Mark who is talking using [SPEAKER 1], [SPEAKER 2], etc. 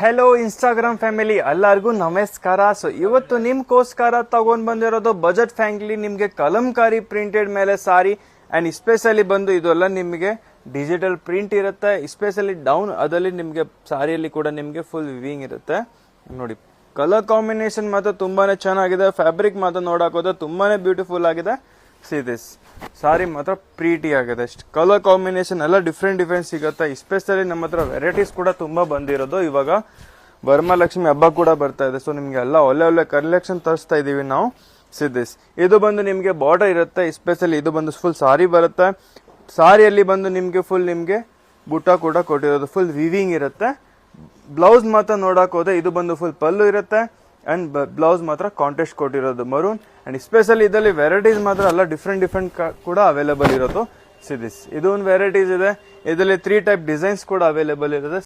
[SPEAKER 1] Hello Instagram family ಎಲ್ಲರಿಗೂ ನಮಸ್ಕಾರ. So ಇವತ್ತು ನಿಮ್ಗೋಸ್ಕರ ತಗೊಂಡ್ ಬಂದಿರೋದು ಬಜೆಟ್ ಫ್ಯಾಮಿಲಿ ನಿಮ್ಗೆ ಕಲಂಕಾರಿ ಪ್ರಿಂಟೆಡ್ ಮೇಲೆ ಸಾರಿ ಅಂಡ್ ಸ್ಪೆಷಲಿ ಬಂದು ಇದೆಲ್ಲ ನಿಮಗೆ ಡಿಜಿಟಲ್ ಪ್ರಿಂಟ್ ಇರುತ್ತೆ. ಸ್ಪೆಷಲಿ ಡೌನ್ ಅದಲ್ಲಿ ನಿಮ್ಗೆ ಸಾರಿಯಲ್ಲಿ ಕೂಡ ನಿಮ್ಗೆ ಫುಲ್ ವಿವಿಂಗ್ ಇರುತ್ತೆ. ನೋಡಿ ಕಲರ್ ಕಾಂಬಿನೇಷನ್ ಮಾತ್ರ ತುಂಬಾನೇ ಚೆನ್ನಾಗಿದೆ. ಫ್ಯಾಬ್ರಿಕ್ ಮಾತ್ರ ನೋಡಾಕೋದ್ರೆ ತುಂಬಾನೇ ಬ್ಯೂಟಿಫುಲ್ ಆಗಿದೆ. ಸಿ ದಿಸ್ ಸಾರಿ ಮಾತ್ರ ಪ್ರೀಟಿ ಆಗಿದೆ. ಕಲರ್ ಕಾಂಬಿನೇಷನ್ ಎಲ್ಲ ಡಿಫ್ರೆಂಟ್ ಸಿಗುತ್ತೆ. ಸ್ಪೆಷಲಿ ನಮ್ಮ ಹತ್ರ ವೆರೈಟೀಸ್ ಕೂಡ ತುಂಬಾ ಬಂದಿರೋದು. ಇವಾಗ ವರಮಹಾಲಕ್ಷ್ಮಿ ಹಬ್ಬ ಕೂಡ ಬರ್ತಾ ಇದೆ. ಸೊ ನಿಮ್ಗೆ ಎಲ್ಲ ಒಳ್ಳೆ ಕಲೆಕ್ಷನ್ ತರಿಸ್ತಾ ಇದೀವಿ ನಾವು. ಸಿದಿಸ್ ಇದು ಬಂದು ನಿಮ್ಗೆ ಬಾರ್ಡರ್ ಇರುತ್ತೆ. ಸ್ಪೆಷಲಿ ಇದು ಬಂದು ಫುಲ್ ಸಾರಿ ಬರುತ್ತೆ. ಸಾರಿಯಲ್ಲಿ ಬಂದು ನಿಮ್ಗೆ ಫುಲ್ ನಿಮ್ಗೆ ಬುಟ್ಟ ಕೂಡ ಕೊಟ್ಟಿರೋದು ಫುಲ್ ವಿವಿಂಗ್ ಇರುತ್ತೆ. ಬ್ಲೌಸ್ ಮಾತ್ರ ನೋಡಕ್ ಹೋದ್ರೆ ಇದು ಬಂದು ಫುಲ್ ಪಲ್ಲು ಇರುತ್ತೆ ಅಂಡ್ ಬ್ಲೌಸ್ ಮಾತ್ರ ಕಾಂಟ್ರಾಸ್ಟ್ ಕೊಟ್ಟಿರೋದು ಮರೂನ್. ಅಂಡ್ ಸ್ಪೆಷಲಿ ಇದರಲ್ಲಿ ವೆರೈಟೀಸ್ ಮಾತ್ರ ಎಲ್ಲ ಡಿಫ್ರೆಂಟ್ ಕೂಡ ಅವೈಲೇಬಲ್ ಇರೋದು. ಸಿದಿಸ್ ಇದು ಒಂದು ವೆರೈಟೀಸ್ ಇದೆ. ಇದರಲ್ಲಿ 3 ಟೈಪ್ ಡಿಸೈನ್ಸ್ ಕೂಡ ಅವೈಲೇಬಲ್ ಇರುತ್ತೆ.